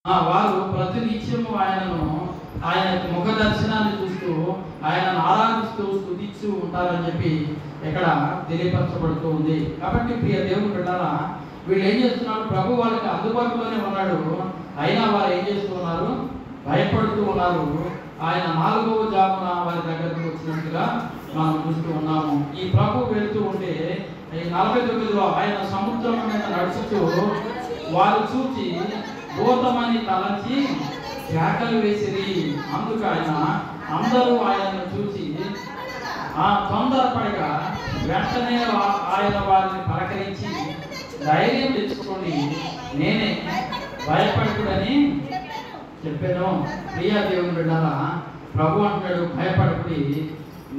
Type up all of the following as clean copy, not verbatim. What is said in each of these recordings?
వారు ప్రతినిత్యము ఆయన ముఖ దర్శనాన్ని చూస్తూ ఆయనను ఆరాధిస్తూ స్తుతిస్తూ ఉంటారని చెప్పి ఇక్కడ తెలియపరచబడుతూ ఉంది. కాబట్టి ప్రియ దేవుని బిడ్డలారా, వీళ్ళు ఏం చేస్తున్నారు? ప్రభు వాళ్ళకి అందుబాటులోనే ఉన్నాడు, అయినా వారు ఏం చేస్తూ ఉన్నారు? భయపడుతూ ఉన్నారు. ఆయన 4వ జామున వారి దగ్గరకు వచ్చినట్టుగా మనం చూస్తూ ఉన్నాము. ఈ ప్రభు వెళ్తూ ఉంటే ఈ 49లో ఆయన సముద్రం మీద నడుచుతూ వారు చూచి భూతమని తలంచి కేకలు వేసిరి. అందుకు అందరూ ఆయనను చూసి తొందరపడగా వెంటనే ఆయన వారిని పలకరించి ధైర్యం తెచ్చుకోండి, నేనే, భయపడకుడని చెప్పాను. ప్రియ దేవుని బిడ్డలారా, ప్రభు అంటాడు భయపడకుడి,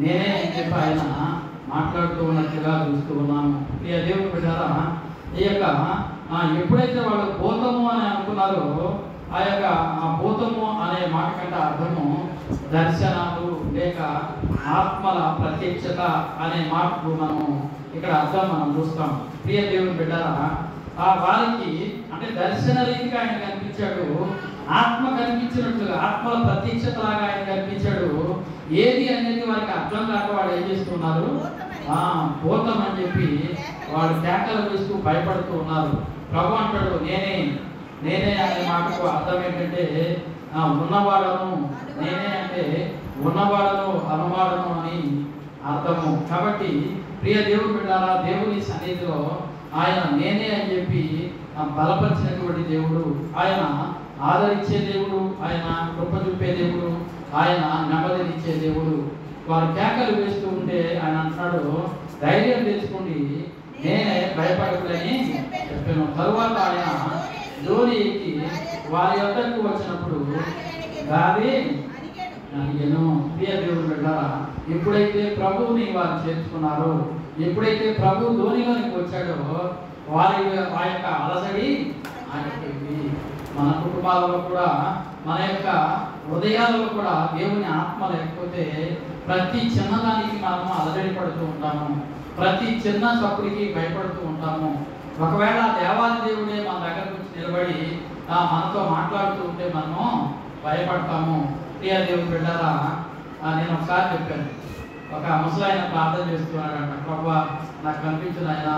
నేనే అని చెప్పి ఆయన మాట్లాడుతూ ఉన్నట్లుగా చూస్తూ ఉన్నాము. ప్రియ దేవుని బిడ్డలారా, ఈ యొక్క ఎప్పుడైతే వాళ్ళు భూతము అని అనుకున్నారో ఆ భూతము అనే మాట కంటే అర్థము దర్శనాలు లేక ఆత్మల ప్రత్యక్షత అనే మాటకు మనము ఇక్కడ అర్థం మనం చూస్తాం. ప్రియ దేవుని బిడ్డలారా, వారికి అంటే దర్శన రీతిగా ఆయన కనిపించాడు, ఆత్మ కనిపించినట్లుగా ఆత్మల ప్రత్యక్షత లాగా ఆయన కనిపించాడు. ఏది అనేది వారికి అర్థం కాక వాళ్ళు ఏం చేస్తున్నారు? భూతం అని చెప్పి వాళ్ళు కేకలు వేస్తూ భయపడుతూ ఉన్నారు. ప్రభు అంటాడు నేనే అనే మాటకు అర్థం ఏంటంటే ఉన్నవాడను, నేనే అంటే ఉన్నవాడను అనువాడను అని అర్థము. కాబట్టి ప్రియ దేవుని బిడ్డలారా, దేవుని సన్నిధిలో ఆయన నేనే అని చెప్పి బలపరిచినటువంటి దేవుడు, ఆయన ఆదరించే దేవుడు, ఆయన కృప చూపే దేవుడు, ఆయన నెమ్మదినిచ్చే దేవుడు. వారు కేకలు వేస్తూ ఉంటే ఆయన అంటున్నాడు ధైర్యం తెచ్చుకోండి, నేనే, భయపడకులని చెప్పాను. తరువాత ఆయన ధోనికి వారి వద్దకు వచ్చినప్పుడు గాలి అడిగాను. ప్రియ దేవుని బిడ్డలారా, ఎప్పుడైతే ప్రభువుని వారు చేర్చుకున్నారో, ఎప్పుడైతే ప్రభు ధోనిలోనికి వచ్చాడో వారి యొక్క అలసడి ఆగిపోయింది. మన కుటుంబాలలో కూడా, మన యొక్క హృదయాలలో కూడా దేవుని ఆత్మ లేకపోతే ప్రతి చిన్నదానికి మనము అలజడి పడుతూ ఉంటాము, ప్రతి చిన్న చప్పుడికి భయపడుతూ ఉంటాము. ఒకవేళ దేవాది దేవుడే మన దగ్గర నుంచి నిలబడి మనతో మాట్లాడుతూ ఉంటే మనము భయపడతాము. ప్రియ దేవుని బిడ్డలారా, నేను ఒకసారి చెప్పాను, ఒక ముసలాయన ప్రార్థన చేస్తున్నాడంట, ప్రభువా నాకు కనిపించిన ఆయన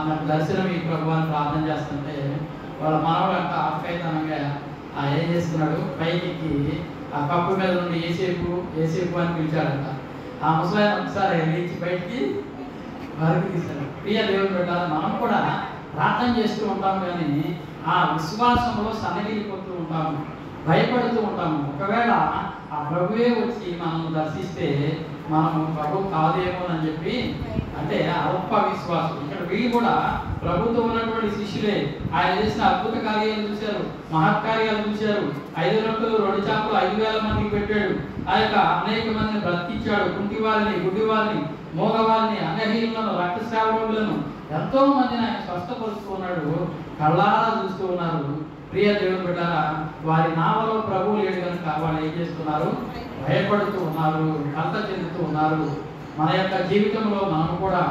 నాకు దర్శనం ఈ ప్రభు అని ప్రార్థన చేస్తుంటే వాళ్ళ మనవాడు అంట ఆపైతనంగా ఏం చేస్తున్నాడు, పైకి ఆ కప్పు మీద నుండి ఏసేపు అని పిలిచాడంట. ఆ ముసలాయన ఒకసారి లేచి బయటికి వరకు తీశాడు. ప్రియ దేవుని బిడ్డలారా, మనం కూడా ప్రార్థన చేస్తూ ఉంటాము, కానీ ఆ విశ్వాసంలో సన్నగిలిపోతూ ఉంటాము, భయపడుతూ ఉంటాము. ఒకవేళ ఆ ప్రభువే వచ్చి మనల్ని దర్శిస్తే మనము ప్రభు కాదేమో అని చెప్పి అంటే అల్ప విశ్వాసం. ఇక్కడ వీళ్ళు కూడా ప్రభుతో ఉన్నటువంటి శిష్యులే. ఆయన చేసిన అద్భుత కార్యాలు చూశారు, మహత్కార్యాలు చూశారు. 5 రొట్టెలు 2 చేపలు 5,000 మందికి పెట్టాడు. ఆ యొక్క అనేక మందిని బ్రతికించాడు. కుంటి వారిని, గుడ్డి వారిని, మోగవారిని, అంగహీనులను, రక్తస్రావములను ఎంతో మందిని ఆయన స్వస్థపరుస్తూ ఉన్నాడు. కళ్ళారా చూస్తూ ఉన్నారు. ప్రియ దేవుని బిడ్డలారా, వారి నామలో ప్రభువు లేడు కనుక వాళ్ళు ఏం చేస్తున్నారు? భయపడుతూ ఉన్నారు, కలత చెందుతూ ఉన్నారు. మన యొక్క జీవితంలో మనము కూడా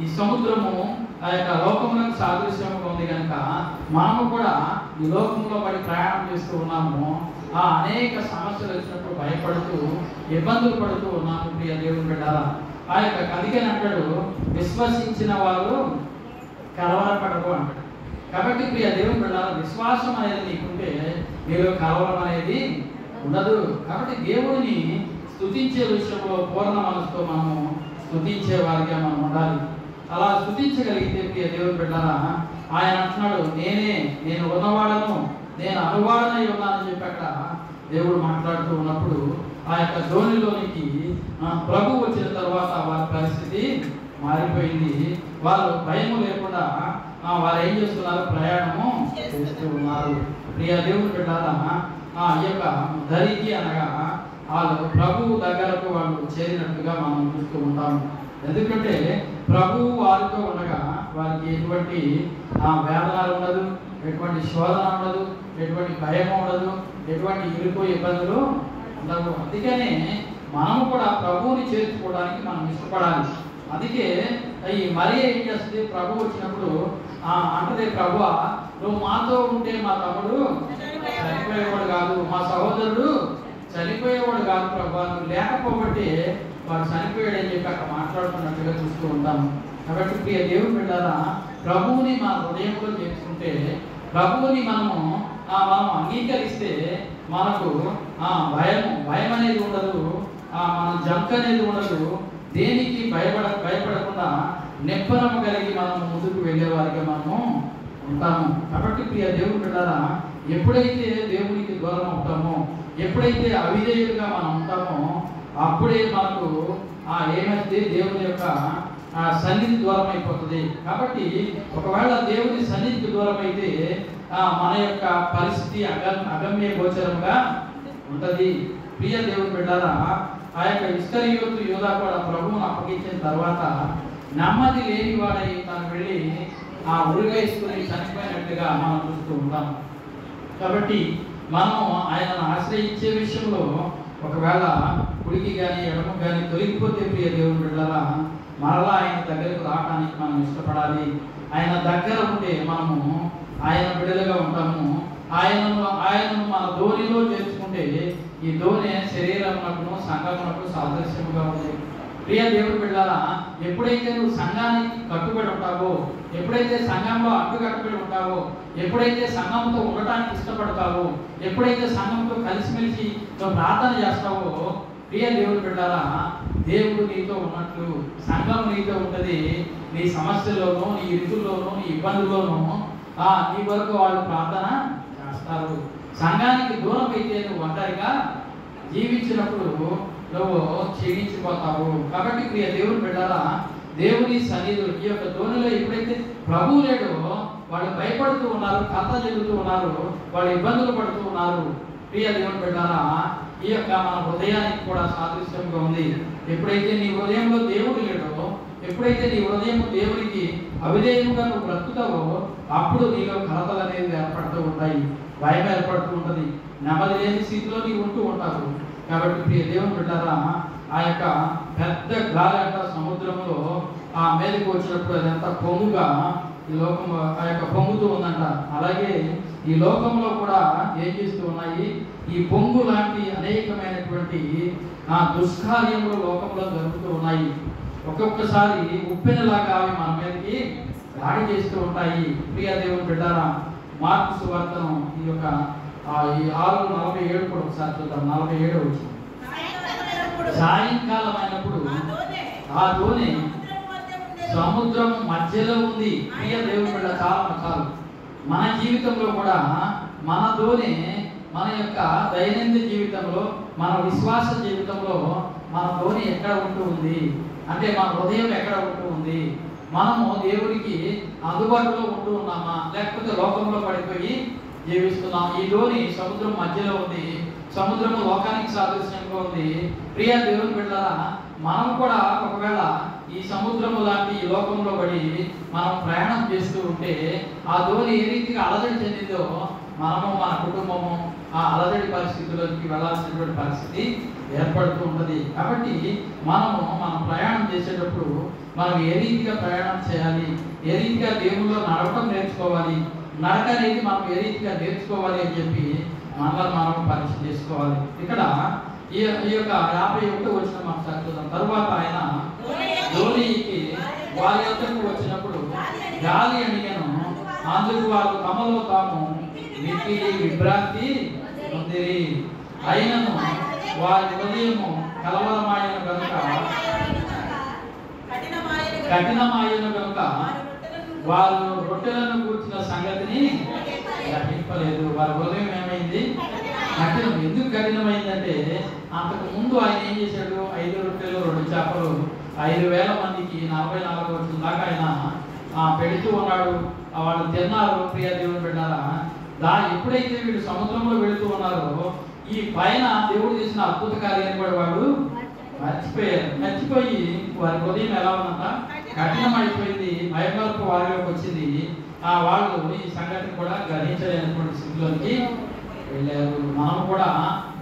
ఈ సముద్రము ఆ యొక్క లోకములకు సాదృశ్యంగా ఉంది కనుక మనము కూడా ఈ లోకంలో పడి ప్రయాణం చేస్తూ ఉన్నాము. అనేక సమస్యలు వచ్చినప్పుడు భయపడుతూ ఇబ్బందులు పడుతూ ఉన్నాము. ప్రియ దేవుని బిడ్డలారా, ఆ యొక్క కదికని అంటాడు విశ్వసించిన వారు కలవరపడరు అంటాడు. కాబట్టి ప్రియ దేవుని బిడ్డలారా, విశ్వాసం అనేది నీకుంటే నీలో కలవరం అనేది ఉండదు. కాబట్టి దేవుడిని స్తుతించే విషయంలో పూర్ణ మనసుతో మనము స్తుతించే వారిగా మనం ఉండాలి. అలా స్తుతించగలిగితే ప్రియ దేవుని బిడ్డలారా, ఆయన అంటున్నాడు నేను ఉన్నవాడను, నేను అనువాడనై ఉన్నానని చెప్పి అక్కడ దేవుడు మాట్లాడుతూ ఉన్నప్పుడు ఆ యొక్క ధోనిలోనికి ప్రభు వచ్చిన తర్వాత వారి పరిస్థితి మారిపోయింది. వాళ్ళు భయము లేకుండా వారు ఏం చేస్తున్నారు? ప్రయాణము చేస్తూ ఉన్నారు. ప్రియ దేవుని బిడ్డలారా, ఈ యొక్క ధరికి అనగా వాళ్ళు ప్రభువు దగ్గరకు వాళ్ళు చేరినట్టుగా మనం చూస్తూ ఉంటాము. ఎందుకంటే ప్రభువు వారితో ఉండగా వారికి ఎటువంటి వేదనలు ఉండదు, ఎటువంటి శోధన ఉండదు, ఎటువంటి భయం ఉండదు, ఎటువంటి ఇరుకు ఇబ్బందులు ఉండవు. అందుకనే మనము కూడా ప్రభువుని చేర్చుకోవడానికి మనం ఇష్టపడాలి. అందుకే ఈ మరియ ఏం చేస్తుంది? ప్రభు వచ్చినప్పుడు అంటే ప్రభువా నువ్వు మాతో ఉంటే మా తమ్ముడు కాదు, మా సహోదరుడు చనిపోయేవాడు కాదు ప్రభా, నువ్వు లేకపోబట్టి వాడు చనిపోయాడని చెప్పి అక్కడ మాట్లాడుతున్నట్టుగా చూస్తూ ఉంటాము. కాబట్టి ప్రియ దేవుని బిడ్డలారా, ప్రభువుని మన హృదయంలో చేర్చుకుంటే, ప్రభువుని మనం అంగీకరిస్తే మనకు భయం అనేది ఉండదు, మన జంక్ అనేది ఉండదు. దేనికి భయపడకుండా నెప్పనము కలిగి మనం ముందుకు వెళ్ళే వారిగా మనము ఉంటాము. కాబట్టి ప్రియ దేవుని బిడ్డలారా, ఎప్పుడైతే దేవునికి దూరం అవుతామో, ఎప్పుడైతే అవిధేయులుగా మనం ఉంటామో, అప్పుడే మనకు ఏమైతే దేవుని యొక్క సన్నిధి దూరం అయిపోతుంది. కాబట్టి ఒకవేళ దేవుని సన్నిధికి దూరం అయితే మన యొక్క పరిస్థితి అగమ్య గోచరంగా ఉంటుంది. ప్రియ దేవుని బిడ్డలారా, ఆ యొక్క ఇస్కరియోతు యూదా కూడా ప్రభువును అప్పగించిన తర్వాత నెమ్మది లేని వాడై తను వెళ్ళి ఉరిగేసుకుని చనిపోయినట్టుగా మనం చూస్తూ ఉంటాం. కాబట్టి మనం ఆయనను ఆశ్రయించే విషయంలో ఒకవేళ కుడికి కానీ ఎడమ కానీ తొలగిపోతే ప్రియ దేవుని బిడ్డలారా, మరలా ఆయన దగ్గరకు రావడానికి మనం ఇష్టపడాలి. ఆయన దగ్గర ఉంటే మనము ఆయన బిడ్డలుగా ఉంటాము. ఆయనను మన ధోనిలో చేర్చుకుంటే ఈ ధోని శరీరమునకు సంఘమునకు సాదృశ్యముగా ఉంది. ప్రియ దేవుని బిడ్డలారా, ఎప్పుడైతే నువ్వు సంఘానికి కట్టుబడి ఉంటావో, ఎప్పుడైతే సంఘంలో కట్టుబడి ఉంటావో, ఎప్పుడైతే సంఘంతో ఉండటానికి ఇష్టపడతావో, ఎప్పుడైతే సంఘంతో కలిసిమెలిసి నువ్వు ప్రార్థన చేస్తావో, ప్రియ దేవుని బిడ్డలారా, దేవుడు నీతో ఉన్నట్లు సంఘం నీతో ఉంటుంది. నీ సమస్యల్లోనూ, నీ ఇరుకుల్లోనూ, నీ ఇబ్బందుల్లోనూ నీ వరకు వాళ్ళు ప్రార్థన చేస్తారు. సంఘానికి దూరం అయితే నువ్వు ఒంటరిగా జీవించినప్పుడు నువ్వు క్షీణించిపోతావు. కాబట్టి ప్రియ దేవుని బిడ్డలారా, దేవుని సన్నిధులు ఈ యొక్క ధోనిలో ఎప్పుడైతే ప్రభువు లేడో వాళ్ళు భయపడుతూ ఉన్నారు, కథ చెందుతూ ఉన్నారు, వాళ్ళు ఇబ్బందులు పడుతూ ఉన్నారు. ప్రియ దేవుని బిడ్డలారా, ఈ యొక్క మన హృదయానికి కూడా సాదృశ్యంగా ఉంది. ఎప్పుడైతే నీ హృదయంలో దేవుడు లేడో, ఎప్పుడైతే నీ హృదయం దేవుడికి అవిధేయముగా నువ్వు బ్రతుకుతావో, అప్పుడు నీలో కలతలు అనేది ఏర్పడుతూ ఉంటాయి, భయం ఏర్పడుతూ ఉంటుంది, నెమ్మది లేని స్థితిలో నీవు ఉంటూ ఉంటావు. కాబట్టి ప్రియ దేవుని బిడ్డలారా, ఆ యొక్క పెద్ద గాలి అంట సముద్రంలో మీదకి వచ్చినప్పుడు అదంతా పొంగుగా ఈ లోకం ఆ యొక్క పొంగుతూ ఉందంట. అలాగే ఈ లోకంలో కూడా ఏం చేస్తూ ఉన్నాయి, ఈ పొంగు లాంటి అనేకమైనటువంటి దుష్కార్యములు లోకంలో జరుగుతూ ఉన్నాయి. ఒక్కొక్కసారి ఉప్పెనలాగా అవి మన మీదకి దాడి చేస్తూ ఉంటాయి. ప్రియ దేవుని బిడ్డలారా, మార్కు సువార్తను ఈ యొక్క 6:47 కూడా ఒకసారి చూద్దాం. 47 వచ్చింది. సాయంకాలం అయినప్పుడు ఆ ధోని సముద్రం మధ్యలో ఉంది. ప్రియ దేవుని బిడ్డ, చాలు మన జీవితంలో కూడా మన ధోని, మన యొక్క దైనందిన జీవితంలో, మన విశ్వాస జీవితంలో మన ధోని ఎక్కడ ఉంటూ ఉంది అంటే మన హృదయం ఎక్కడ ఉంటూ ఉంది? మనము దేవుడికి అందుబాటులో ఉంటూ ఉన్నామా, లేకపోతే లోకంలో పడిపోయి జీవిస్తున్నాం? ఈ ధోని సముద్రం మధ్యలో ఉంది, సముద్రము లోకానికి సాదృశ్యంగా ఉంది. ప్రియ దేవుని బిడ్డలారా, మనం కూడా ఒకవేళ ఈ సముద్రము లాంటి ఈ లోకంలో పడి మనం ప్రయాణం చేస్తూ ఉంటే ఆ ధోని ఏ రీతిగా అలజడి చెందిందో మనము, మన కుటుంబము ఆ అలజడి పరిస్థితుల్లోకి వెళ్ళాల్సినటువంటి పరిస్థితి ఏర్పడుతూ ఉంటుంది. కాబట్టి మనం ప్రయాణం చేసేటప్పుడు మనం ఏ రీతిగా ప్రయాణం చేయాలి, ఏ రీతిగా దేవుల్లో నడవటం నేర్చుకోవాలి, నడక అనేది మనం ఏ రీతిగా నేర్చుకోవాలి అని చెప్పి మనం పరీక్ష చేసుకోవాలి. ఇక్కడ ఈ యొక్క 51 వచ్చిన మనం చదువుతాం. తరువాత ఆయన ధోనికి వారి యొద్దకు వచ్చినప్పుడు గాలి అణిగెను, అందుకు వారు తమలో తాము మిక్కిలి విభ్రాంతి పొందిరి. అయినను వారి హృదయము కలవరమాయను కనుక కఠినమాయను కనుక వారు రొట్టెలను కూర్చున్న సంగతిని గ్రహింపలేదు. వారి హృదయం ఏమైంది? కఠినం. ఎందుకు కఠినమైందంటే అంతకు ముందు ఆయన ఏం చేశాడు? 5 రొట్టెలు 2 చేపలు 5,000 మందికి 44 రోజుల దాకా ఆయన పెడుతూ ఉన్నాడు. వాళ్ళు తిన్నారు. ప్రియ దేవుని బిడ్డలారా, ఎప్పుడైతే వీడు సముద్రంలో వెళుతూ ఉన్నారో ఈ పైన దేవుడు చేసిన అద్భుత కార్యాన్ని కూడా వాళ్ళు మర్చిపోయి వారి హృదయం ఎలా ఉందంట? కఠినమైపోయింది. భయపరపు వారిలోకి వచ్చింది. వాళ్ళు ఈ సంగతిని కూడా గ్రహించలేనటువంటి స్థితిలోకి వెళ్ళారు. మనం కూడా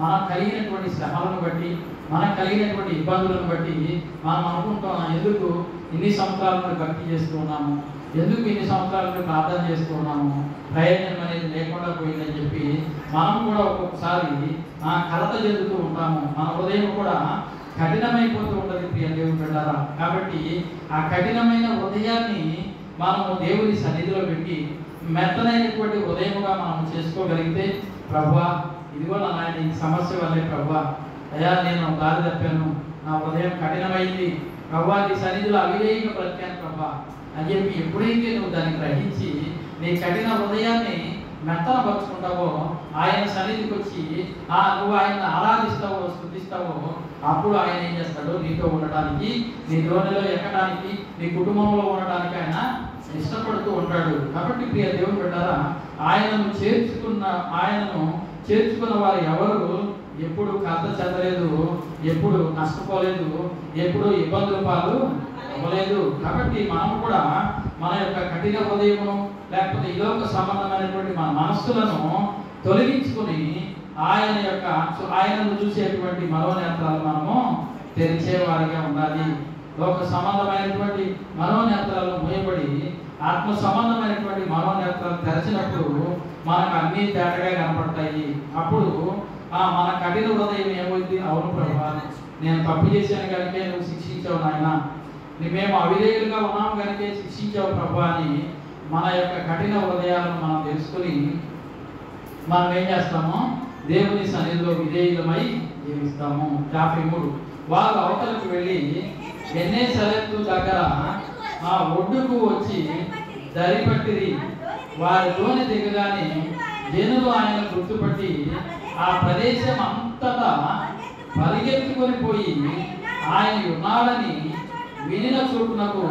మనం కలిగినటువంటి శ్రమలను బట్టి, మనకు కలిగినటువంటి ఇబ్బందులను బట్టి మనం అనుకుంటాం, ఎందుకు ఇన్ని సంవత్సరాల నుండి భక్తి చేస్తూ ఉన్నాము, ఎందుకు ఇన్ని సంవత్సరాలు ప్రార్థన చేసుకున్నాము, ప్రయోజనం అనేది లేకుండా పోయిందని చెప్పి మనం కూడా ఒక్కొక్కసారి కలత చెందుతూ ఉంటాము. మన హృదయం కూడా కఠినమైపోతూ ఉంటుంది ప్రియ దేవుని బిడ్డలారా. కాబట్టి ఆ కఠినమైన హృదయాన్ని మనము దేవుని సన్నిధిలో పెట్టి మెత్తనైనటువంటి హృదయముగా మనం చేసుకోగలిగితే, ప్రభువా ఇదిగో నాయన ఈ సమస్య వల్లే ప్రభువా, అయ్యా నేను దారి తప్పాను, నా హృదయం కఠినమైంది ప్రభువా, నీ సన్నిధిలో అవిధేయంగా బ్రతికాను ప్రభువా అని చెప్పి ఎప్పుడైతే నువ్వు దాన్ని గ్రహించి నీ కఠిన హృదయాన్ని మెత్తన పరుచుకుంటావో, ఆయన సన్నిధికి వచ్చి నువ్వు ఆయన ఆరాధిస్తావో, స్తుతిస్తావో, అప్పుడు ఆయన ఏం చేస్తాడు, నీతో ఉండటానికి, నీ ధోనిలో ఎక్కడానికి, నీ కుటుంబంలో ఉండటానికి ఆయన ఇష్టపడుతూ ఉంటాడు. కాబట్టి ప్రియ దేవుని బిడ్డలారా, ఆయనను చేర్చుకున్న వారు ఎవరు ఎప్పుడు కథ చెందలేదు, ఎప్పుడు నష్టపోలేదు, ఎప్పుడు ఇబ్బందుల పాలు అవ్వలేదు. కాబట్టి మనం కూడా మన యొక్క కఠిన హృదయమును లేకపోతే ఇలోక సంబంధమైనటువంటి మన మనస్సులను తొలగించుకుని ఆయనను చూసేటువంటి మనోనేత్రాలు మనము తెరిచేవారిగా ఉండాలి. లోక సంబంధమైనటువంటి మనోనేత్రాలు మూయబడి ఆత్మ సంబంధమైనటువంటి మనోనేత్రాలు తెరచినప్పుడు మనకు అన్ని తేటగా కనపడతాయి. అప్పుడు మన కఠిన హృదయం ఏమైంది, అవును ప్రభువా నేను తప్పు చేశాను కనుకే నువ్వు శిక్షించావు నాయన, మేము అవిధేయులుగా ఉన్నాము కనుకే శిక్షించావు ప్రభువా అని మన యొక్క కఠిన హృదయాలను మనం తెలుసుకుని మనం ఏం చేస్తాము, దేవుని సన్నిధిలో విధేయులమై జీవిస్తాము. 53 వారు అవతలకు వెళ్ళి గెన్నేసరెతు దగ్గర ఒడ్డుకు వచ్చి దరిపట్టిరి. వారి దోణి దిగగానే జనులు ఆయన గుర్తుపట్టి ఆ ప్రదేశం అంతటా పరిగెత్తుకొని పోయి ఆయన ఉన్నాడని వినిన చోటునకు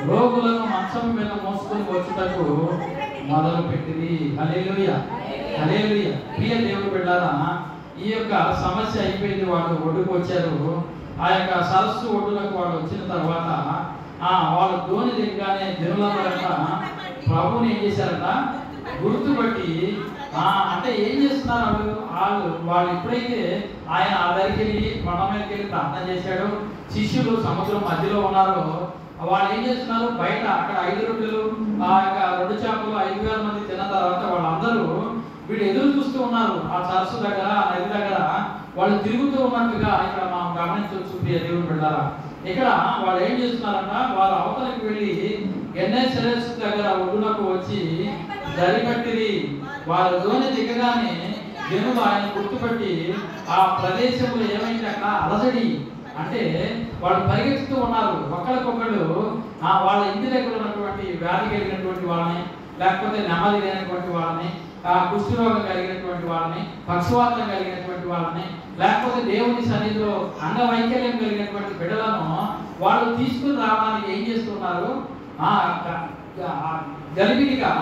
రోగులను మంచం మీద మోసుకొని వచ్చుటకు మొదలు పెట్టింది. హల్లెలూయా, హల్లెలూయా. ప్రియ దేవుని బిడ్డలారా, ఈ యొక్క సమస్య అయిపోయింది. వాళ్ళు ఒడ్డుకు వచ్చారు. ఆ యొక్క సరస్సు ఒడ్డునకు వాళ్ళు వచ్చిన తర్వాత వాళ్ళు దోణి దిగగానే జనులందరట ప్రభువుని ఏం చేశారట, గుర్తుపట్టి అంటే ఏం చేస్తున్నారు వాళ్ళు ఎప్పుడైతే ఆయన ఆ దగ్గరికి వెళ్ళి కొండ మీదకి వెళ్ళి ప్రార్థన చేశాడు, శిష్యులు సముద్రం మధ్యలో ఉన్నారో వాళ్ళు ఏం చేస్తున్నారు, బయట అక్కడ 5 రొట్టెలు ఆ యొక్క 2 చేపలు 5,000 మంది తిన్న తర్వాత వాళ్ళందరూ వీళ్ళు ఎదురు చూస్తూ ఉన్నారు. ఆ సరస్సు దగ్గర, ఆ నది దగ్గర వాళ్ళు తిరుగుతూ ఉన్నట్టుగా ఇక్కడ మనం గమనించవచ్చు ప్రియ దేవుని బిడ్డలారా. ఇక్కడ వాళ్ళు ఏం చేస్తున్నారంట, వాళ్ళు అవతలకి వెళ్ళి గెన్నేసరెతు దగ్గర ఒడ్డునకు వచ్చి దరిపట్టిరి. వారు దోణి దిగగానే జనులు ఆయన గుర్తుపట్టి ఆ ప్రదేశంలో ఏమైంది, అక్కడ అలజడి అంటే వాళ్ళు పరిగెత్తుతూ ఉన్నారు. ఒకరికొకళ్ళు వాళ్ళ ఇంటి దగ్గర ఉన్నటువంటి వ్యాధి కలిగినటువంటి వాళ్ళని, లేకపోతే నెమ్మది లేనటువంటి వాళ్ళని, కుష్ఠరోగం కలిగినటువంటి వాళ్ళని, పక్షవాతం కలిగినటువంటి వాళ్ళని, లేకపోతే దేవుని సన్నిధిలో అంగవైకల్యం కలిగినటువంటి బిడ్డలను వాళ్ళు తీసుకుని రావడానికి ఏం చేస్తున్నారు, గలిబిలిగా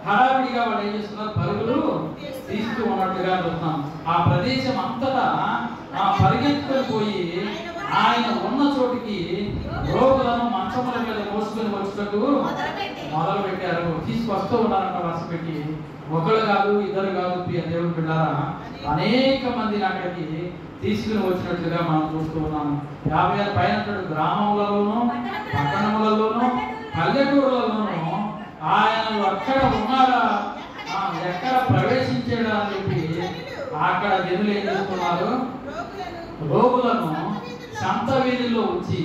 హడావిడిగా వాళ్ళు ఏం చేస్తున్నారు, పరుగులు తీస్తూ ఉన్నట్టుగా చూస్తున్నాం. ఆ ప్రదేశం అంతటా పరిగెత్తుకొని పోయి ఆయన ఉన్న చోటికి రోగులను మంచముల మీద మోసుకొని వచ్చేటట్టు మొదలు పెట్టారు. తీసుకొస్తూ ఉన్నారంట వరుస పెట్టి. ఒకరు కాదు, ఇద్దరు కాదు ప్రియ దేవుని బిడ్డలారా, అనేక మందిని అక్కడికి తీసుకుని వచ్చినట్లుగా మనం చూస్తూ ఉన్నాము. 50 పైన గ్రామములలోనూ, పట్టణములలోనూ, పల్లెటూరులలోనూ ఆయన ఎక్కడ ఉన్నాడా, ఎక్కడ ప్రవేశించాడా అని చెప్పి అక్కడ జనులు ఏం చేస్తున్నారు, రోగులను సంత వీధిలో ఉంచి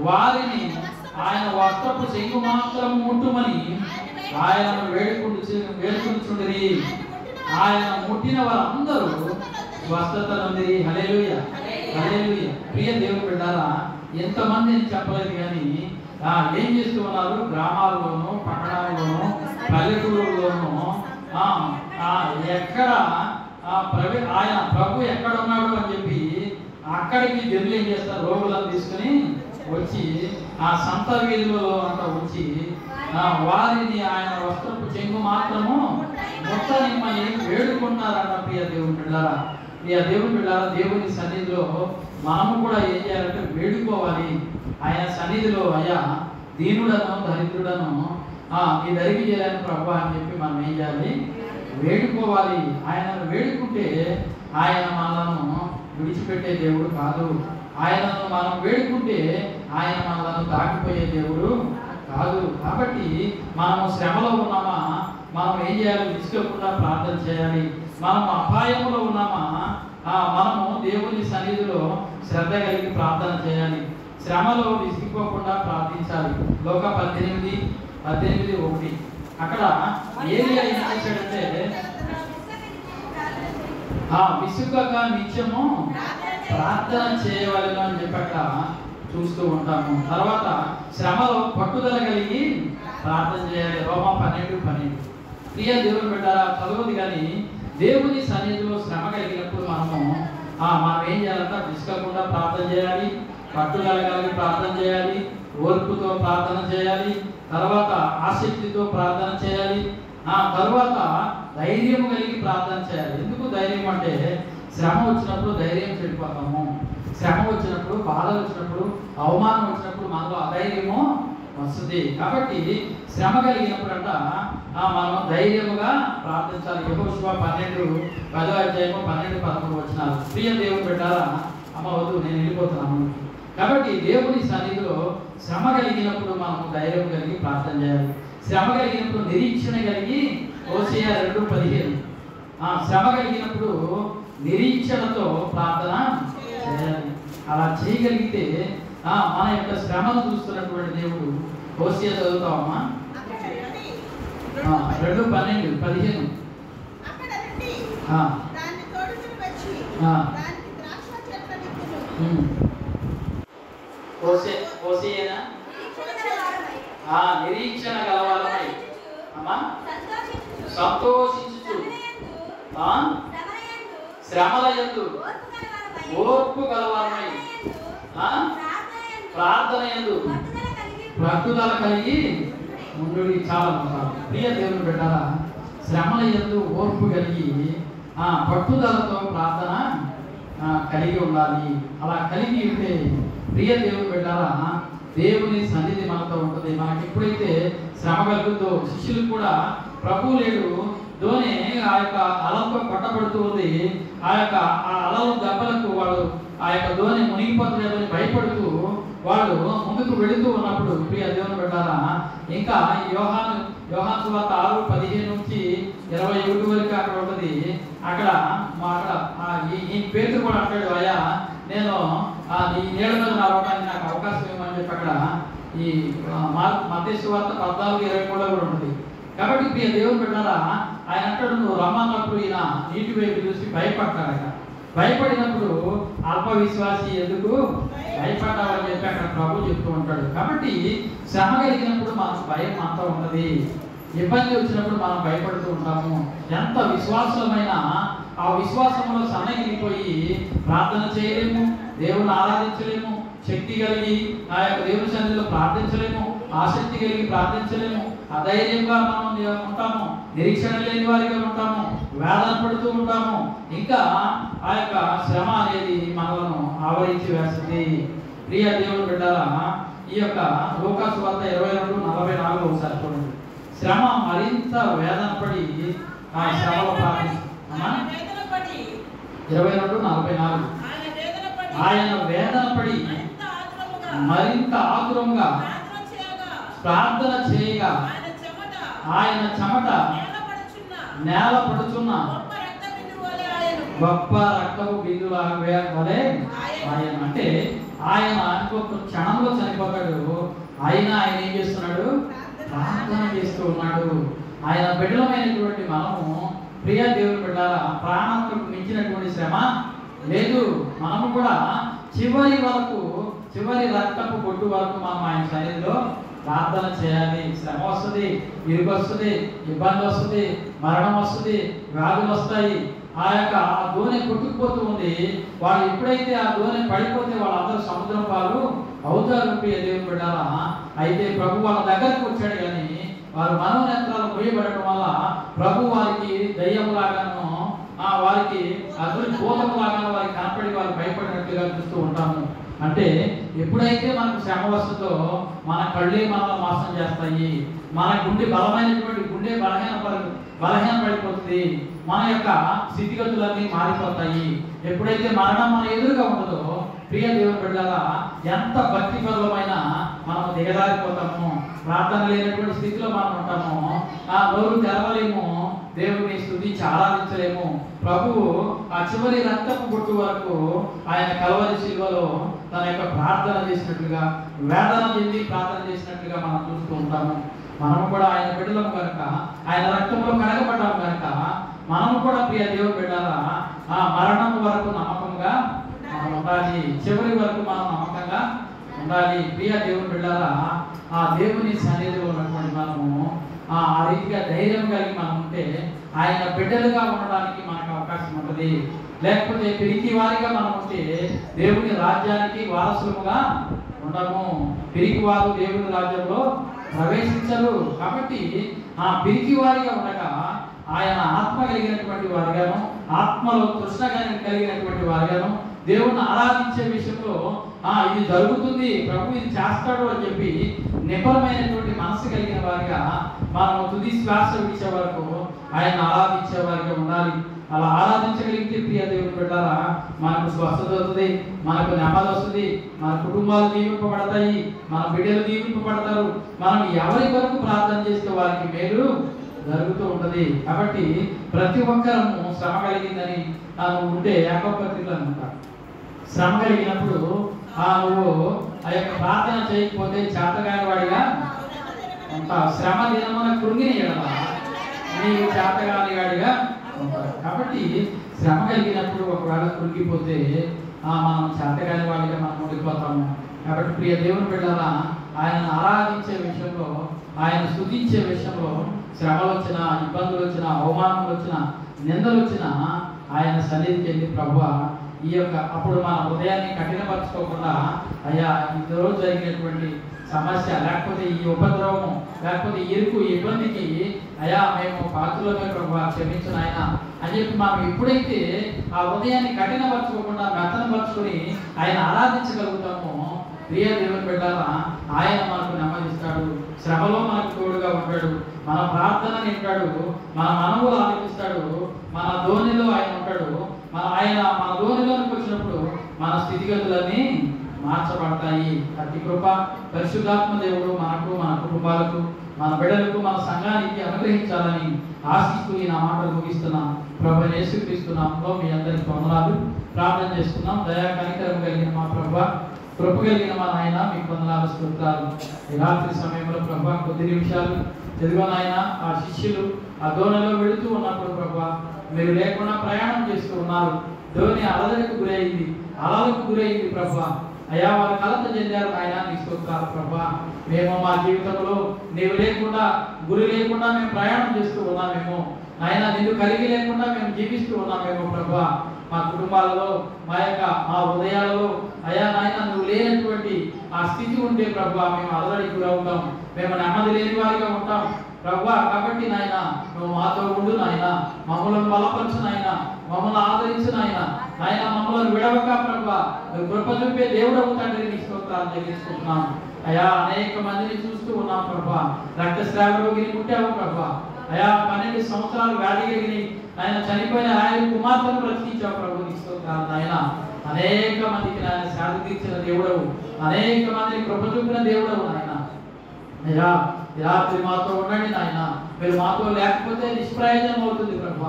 వారిని ఆయన వస్త్రపు చెంగు మాత్రం ముట్టుమని ఆయనను వేడుకుంటుండేది. ఆయన ముట్టిన వారందరూ స్వస్థత నొందిరి. హల్లెలూయా, హల్లెలూయా. ప్రియ దేవుని బిడ్డలారా, ఎంతమంది అని చెప్పలేదు కానీ ఏం చేస్తూ ఉన్నారు, గ్రామాల్లోనూ, పట్టణాల్లోనూ, పల్లెటూరులోనూ ఎక్కడ ఆయన ప్రభు ఎక్కడ ఉన్నాడు అని చెప్పి అక్కడికి జనులు ఏం చేస్తారు, రోగులను తీసుకుని వచ్చి ఆ సంత వీధిలో అంతా వచ్చి వారిని ఆయన వస్త్రపు చెంగు మాత్రము ముట్టనిమ్మని వేడుకున్నారన్న ప్రియ దేవుని బిడ్డలారా. ప్రియ దేవుని బిడ్డలారా, దేవుని సన్నిధిలో మనము కూడా ఏం చేయాలంటే వేడుకోవాలి. ఆయన సన్నిధిలో అయ్యా దీనుడను దరిద్రుడను నీ దరికి చేయాలని ప్రభు అని చెప్పి మనం ఏం చేయాలి, వేడుకోవాలి. ఆయనను వేడుకుంటే ఆయన మనలను విడిచిపెట్టే దేవుడు కాదు. ఆయనను మనం వేడుకుంటే ఆయన మనలను దాటిపోయే దేవుడు కాదు. కాబట్టి మనము శ్రమలో ఉన్నామా, మనం ఏం చేయాలి? విసుగకుండా ప్రార్థన చేయాలి. మనం అపాయంలో ఉన్నామా, మనము దేవుని సన్నిధిలో శ్రద్ధ కలిగి ప్రార్థన చేయాలి. శ్రమలో విసిగిపోకుండా ప్రార్థించాలి. లోక 18:1 అక్కడ ఏలియా ఏం చేశాడంటే, విసుగక నిత్యము ప్రార్థన చేయవలెను అని చెప్పి అక్కడ చూస్తూ ఉంటాము. తర్వాత శ్రమలో పట్టుదల కలిగి ప్రార్థన చేయాలి. రోమా 12:12. ప్రియ దేవుని బిడ్డలారా, చదవదు కానీ దేవుని సన్నిధిలో శ్రమ కలిగినప్పుడు మనం ఏం చేయాలంటే విసుగకుండా ప్రార్థన చేయాలి, పట్టుదల కలిగి ప్రార్థన చేయాలి, ఓర్పుతో ప్రార్థన చేయాలి, తర్వాత ఆసక్తితో ప్రార్థన చేయాలి, తర్వాత ధైర్యం కలిగి ప్రార్థన చేయాలి. ఎందుకు ధైర్యం అంటే, శ్రమ వచ్చినప్పుడు ధైర్యం చెడిపోతాము. శ్రమ వచ్చినప్పుడు, బాధ వచ్చినప్పుడు, అవమానం వచ్చినప్పుడు మనలో అధైర్యము వస్తుంది. కాబట్టి శ్రమ కలిగినప్పుడంట మనం ధైర్యముగా ప్రార్థించాలి. యెహోషువ 12:10-11 ప్రియ దేవుని బిడ్డలారా, అమ్మ వద్దు నేను వెళ్ళిపోతున్నాను. కాబట్టి దేవుని సన్నిధిలో శ్రమ కలిగినప్పుడు మనం ధైర్యం కలిగి ప్రార్థన చేయాలి. శ్రమ కలిగినప్పుడు నిరీక్షణ కలిగి, హోషేయ 2:15 శ్రమ కలిగినప్పుడు నిరీక్షణతో ప్రార్థన చేయాలి. అలా చేయగలిగితే మన యొక్క శ్రమను చూస్తున్నటువంటి దేవుడు, హోషేయ చదువుతామమ్మా 2:12-15 హోషేయనా నిరీక్షణ గలవారమై సంతోషించుచు శ్రమల యందు ఓర్పు గలవారమై ప్రార్థన యందు పట్టుదల కలిగి ముందుడి. చాలా ప్రియ దేవుని బిడ్డలారా, శ్రమల యందు ఓర్పు కలిగి పట్టుదలతో ప్రార్థన కలిగి ఉండాలి. అలా కలిగి ఉంటే ప్రియ దేవుని బిడ్డలారా, దేవుని సన్నిధి మనతో ఉంటుంది. మనకి ఎప్పుడైతే శ్రమ కలుగుతుందో, శిష్యులు కూడా ప్రభు లేడు, ధోని ఆ యొక్క అలతో కొట్టబడుతూ ఉంది. ఆ అలల దెబ్బలకు వాళ్ళు ఆ యొక్క ధోని మునిగిపోతుందని భయపడుతూ వాళ్ళు ముందుకు వెళుతూ ఉన్నప్పుడు ప్రియ దేవుని బిడ్డలారా, ఇంకా యోహాను సువార్త 6:15-21 వరకు అక్కడ ఉంటుంది. అక్కడ ఈ పేతురు కూడా అంటాడు, అయ్యా నేను ఈ నీళ్ళ మీద రావడానికి నాకు అవకాశం ఇవ్వమని చెప్పి అక్కడ ఈ మత్తయి సువార్త 14:23 కూడా ఉంటుంది. కాబట్టి ప్రియ దేవుని బిడ్డలారా, ఆయన అంటాడు, నువ్వు రమ్మన్నప్పుడు ఈయన నీటి వైపు చూసి భయపడ్డాడు. భయపడినప్పుడు అల్ప విశ్వాసి ఎందుకు భయపడ్డావని చెప్పి అక్కడ ప్రభు చెప్తూ ఉంటాడు. కాబట్టి శ్రమ కలిగినప్పుడు మనకు భయం అంతా ఉన్నది. ఇబ్బంది వచ్చినప్పుడు మనం భయపడుతూ ఉంటాము. ఎంత విశ్వాసమైనా ఆ విశ్వాసంలో సన్నగిలిపోయి ప్రార్థన చేయలేము, దేవుని ఆరాధించలేము, శక్తి కలిగి ఆ యొక్క దేవుని సన్నిధిలో ప్రార్థించలేము, ఆసక్తి కలిగి ప్రార్థించలేము, అధైర్యంగా మనం ఉంటాము, నిరీక్షణ లేని వారిగా ఉంటాము, వేదన పడుతూ ఉంటాము. ఇంకా ఆ యొక్క శ్రమ అనేది మనలను ఆవరించి వేస్తుంది. ప్రియ దేవుని బిడ్డలారా, ఈ యొక్క లూకా సువార్త 22:44 ఒకసారి చూడండి. శ్రమ మరింత వేదన పడి ఆ శ్రమలో ప్రార్థిస్తామా 22:44 ఆయన వేదన పడి మరింత ఆతురంగా ప్రార్థన చేయగా ఆయన చెమట నేల పడుచున్న గొప్ప రక్తపు బిందువుల వలె ఆయన. అంటే ఆయన ఇంకొక క్షణంలో చనిపోతాడు, ఆయన ఏం చేస్తున్నాడు? ప్రార్థన చేస్తూ ఉన్నాడు. ఆయన బిడ్డలమైనటువంటి మనము ప్రియ దేవుని బిడ్డలారా, ప్రాణాలకు మించినటువంటి శ్రమ లేదు. మనము కూడా చివరి వరకు, చివరి రక్తపు బొట్టు వరకు మనం ఆయన సన్నిధిలో ప్రార్థన చేయాలి. శ్రమ వస్తుంది, ఇరుగు వస్తుంది, ఇబ్బంది వస్తుంది, మరణం వస్తుంది, వ్యాధులు వస్తాయి. ఆ దోణి కొట్టుకుపోతూ ఉంది. వాళ్ళు ఎప్పుడైతే ఆ దోణి పడిపోతే వాళ్ళందరూ సముద్రం పాలు అవుతారు ప్రియ దేవుని బిడ్డలారా. అయితే ప్రభు వాళ్ళ దగ్గరకు వచ్చాడు, కానీ వారు మనోనేత్రాలు పోయబడటం వల్ల ప్రభు వారికి దయ్యంలాగాను, వారికి అదురు భూతములాగాను వారికి కనపడి వారు భయపడినట్లుగా చూస్తూ ఉంటాము. అంటే ఎప్పుడైతే మనకు శ్రమ వస్తుందో మన కళ్ళే మనల్ని మోసం చేస్తాయి. మన గుండె బలమైనటువంటి గుండె బలహీన బలహీన పడిపోతుంది, మన యొక్క స్థితిగతులన్నీ మారిపోతాయి. ఎప్పుడైతే మరణం మన ఎదురుగా ఉండదో ప్రియ దేవుని బిడ్డలారా, ఎంత భక్తి పరులమైన మనం దిగజారిపోతాము, ప్రార్థన లేనటువంటి స్థితిలో మనం ఉంటాము, ఆ నోరు తెరవలేము, దేవుని స్తుతించి ఆరాధించలేము. ప్రభువు ఆ చివరి రక్తపు బొట్టు వరకు ఆయన కల్వరి శిలువలో తన యొక్క ప్రార్థన చేసినట్లుగా, వేదన చెంది ప్రార్థన చేసినట్లుగా మనం చూస్తూ ఉంటాము. మనము కూడా ఆయన బిడ్డలము కనుక, ఆయన రక్తంలో కడగబడ్డాము కనుక, మనము కూడా ప్రియ దేవుని బిడ్డలారా ఆ మరణం వరకు నమ్మకంగా మనం ఉండాలి, చివరి వరకు మనం నమ్మకంగా ఉండాలి. ప్రియ దేవుని బిడ్డలారా, ఆ దేవుని సన్నిధిలో ఉన్నటువంటి మనము ఆ రీతిగా ధైర్యం కలిగి మనం ఉంటే ఆయన బిడ్డలుగా ఉండడానికి మనకు అవకాశం ఉంటుంది. లేకపోతే పిరికి వారిగా మనం ఉంటే దేవుని రాజ్యానికి వారసులుగా ఉండము. పిరికి వారు దేవుని రాజ్యంలో ప్రవేశించరు. కాబట్టి ఆ పిరికి వారిగా ఉండగా ఆయన ఆత్మ కలిగినటువంటి వారిగాను, ఆత్మలో తృష్ణ కలిగినటువంటి వారిగాను, దేవుని ఆరాధించే విషయంలో ఇది జరుగుతుంది, ప్రభు ఇది చేస్తాడు అని చెప్పి నిపుణమైనటువంటి మనసు కలిగిన వారిగా మనం తుది శ్వాస విడిచే వరకు ఆయన ఆరాధించే వారిగా ఉండాలి. అలా ఆరాధించగలిగితే ప్రియ దేవుని బిడ్డలారా మనకు స్వస్థత అవుతుంది, మనకు నెమ్మది వస్తుంది, మన కుటుంబాలు దీవింపబడతాయి, మన బిడ్డలు దీవింపబడతారు. మనం ఎవరి వరకు ప్రార్థన చేస్తే వారికి మేలు జరుగుతూ ఉంటది. కాబట్టి ప్రతి ఒక్కరము శ్రమ కలిగిందని ఉంటే యాకోబు పత్రికలో అంటారు, శ్రమ కలిగినప్పుడు నువ్వు ఆ యొక్క ప్రార్థన చేయకపోతే చేతగాని వాడిగా ఉంటావు. శ్రమ దినమున కృంగిన ఎడల నీవు చేతగాని వాడిగా ఉంటావు. కాబట్టి శ్రమ కలిగినప్పుడు ఒకవేళ కృంగిపోతే మనం చేతగాని వాడిగా మనం ఉండిపోతాము. కాబట్టి ప్రియ దేవుని బిడ్డలారా, ఆయనను ఆరాధించే విషయంలో, ఆయన స్తుతించే విషయంలో శ్రమలు వచ్చినా, ఇబ్బందులు వచ్చినా, అవమానములు వచ్చినా, నిందలు వచ్చినా ఆయన సన్నిధికి వెళ్ళి ప్రభువా ఈ యొక్క అప్పుడు మన హృదయాన్ని కఠినపరచుకోకుండా, అయ్యా ఈరోజు జరిగినటువంటి సమస్య, లేకపోతే ఈ ఉపద్రవము, లేకపోతే ఇరుకు ఇబ్బందికి అయ్యా మేము పాత్రలమే ప్రభువా క్షమించిన ఆయన అని చెప్పి మనం ఎప్పుడైతే ఆ హృదయాన్ని కఠినపరచుకోకుండా మెత్తనపరుచుకొని ఆయన ఆరాధించగలుగుతామో ప్రియ దేవుని బిడ్డలారా ఆయన మనకు నెమ్మదిస్తాడు, శ్రమలో మనకు తోడుగా ఉంటాడు, మన ప్రార్థన వింటాడు, మన మనవులు ఆలకిస్తాడు, మన ధోనిలో ఆయన ఉంటాడు. ఆయన మన ధోనిలోనికి వచ్చినప్పుడు మన స్థితిగతులన్నీ మార్చబడతాయి. అతి కృప పరిశుద్ధాత్మ దేవుడు మనకు, మన కుటుంబాలకు, మన బిడ్డలకు, మన సంఘానికి అనుగ్రహించాలని ఆశిస్తూ ఈ నా మాటలు ముగిస్తున్నాం. ప్రభువైన యేసుక్రీస్తు నామములో మీ అందరికి వందనాలు ప్రార్థన చేస్తున్నాం. దయా కనికరం కలిగిన మా ప్రభువా, కృప కలిగిన మా నాయన మీకు వందనాలు, స్తోత్రాలు. ఈ రాత్రి సమయంలో ప్రభువా కొద్ది నిమిషాలు ఎదుగో నాయన ఆ శిష్యులు ఆ దోణిలో వెళుతూ ఉన్నప్పుడు ప్రభువా మీరు లేకుండా ప్రయాణం చేస్తూ ఉన్నారు. ధోని అలలకు గురైంది, అలలకు గురైంది ప్రభువా. అయ్యా వారు కలత చెందారు ఆయన, నీ స్తోత్రాలు ప్రభువా. మేము మా జీవితంలో నీవు లేకుండా, గురి లేకుండా మేము ప్రయాణం చేస్తూ ఉన్నామేమో నాయన, నిన్ను కలిగి లేకుండా మేము జీవిస్తూ ఉన్నామేమో ప్రభువా. మా కుటుంబాలలో, మా హృదయాలలో అయ్యా నాయన నువ్వు లేనటువంటి ఆ స్థితి ఉంటే ప్రభువా మేము అలరికి గురవుతాం, మేము నెమ్మది లేని వారిగా ఉంటాం ప్రభువా. కాబట్టి నాయన నువ్వు మాతో ఉండు నాయన, మమ్మల్ని బలపరచు నాయన, మమ్మల్ని ఆదరించు నాయన, మమ్మల్ని విడవక ప్రభువా నువ్వు కృప చూపే దేవుడవు తండ్రి, నీ స్తోత్రాలు చెల్లించుకుంటున్నాం. అయ్యా అనేక మందిని చూస్తూ ఉన్నాం ప్రభువా, రక్తస్రావ రోగిని పుట్టావు ప్రభువా. అయా 12 సంవత్సరాలు వ్యాధి కలిగి ఆయన చనిపోయిన ఆయన కుమార్తెను బ్రతికించావు ప్రభు, నీ స్తోత్రాలు నాయన. అనేక మందికి ఆయన సేవ తీర్చిన దేవుడవు, అనేక మందిని కృప చూపిన దేవుడవు నాయన. అయ్యా రాత్రి మాతో ఉండండి నాయన, మీరు మాతో లేకపోతే నిష్ప్రయోజనం అవుతుంది ప్రభు.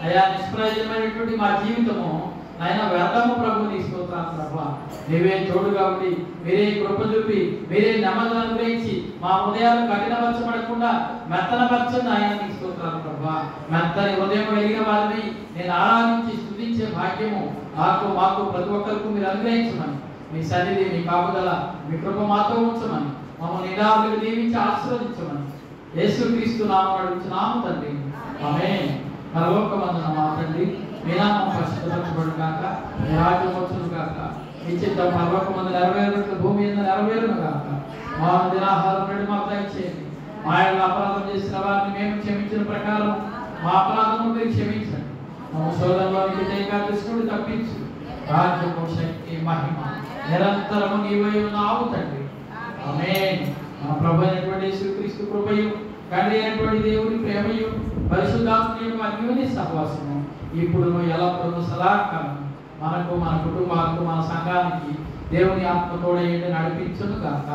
అయ్యా నిష్ప్రయోజనమైనటువంటి మా జీవితము నాయన వ్యర్థము ప్రభు, నీ స్తోత్రాలు ప్రభు. నీవే తోడుగా ఉండి మీరే కృప చూపి మీరే నెమ్మదిని అనుగ్రహించి మా హృదయాలు కఠినపరచబడకుండా మెత్తనపరచండి ఆయన, నీ స్తోత్రాలు ప్రభు. మెత్తని హృదయం కలిగిన వారిని నేను ఆరాధించి స్తుతించే భాగ్యము మాకు ప్రతి ఒక్కరికి మీరు అనుగ్రహించమని, మీ సన్నిధి, మీ కాపుదల, మీ కృప మాతో ఉంచమని, మమ్మల్ని నిరాశలు దీవించి ఆశీర్వదించమని యేసుక్రీస్తు నామమున అడుగుచున్నాము తండ్రి, ఆమేన్. పరలోకమందున మా తండ్రి, మీ నామం పరిశుద్ధపరచబడును గాక, మీ రాజ్యం వచ్చును గాక, మీ చిత్తం పరలోకమందు నెరవేరునట్లు భూమి మీద నెరవేరును గాక. మా దినాహారం నేడు మాకు దయచేయండి, మా యొక్క అపరాధం చేసిన వారిని మేము క్షమించిన ప్రకారం మా అపరాధమును మీరు క్షమించండి. మా సోదరులోనికి దుష్టుడు తప్పించు, రాజ్యము, శక్తి, మహిమ నిరంతరము నీవై ఉన్నావు తండ్రి, ఆమేన్. మా ప్రభు అయినటువంటి యేసుక్రీస్తు కృపయు, తండ్రి అయినటువంటి దేవుని ప్రేమయు, పరిశుద్ధాత్మ యొక్క అన్యోన్య సహవాసము ఇప్పుడు ఎల్లప్పుడూ సదాకాలం మనకు, మన కుటుంబాలకు, మన సంఘానికి దేవుని ఆత్మ తోడేయండి, నడిపించును గాక.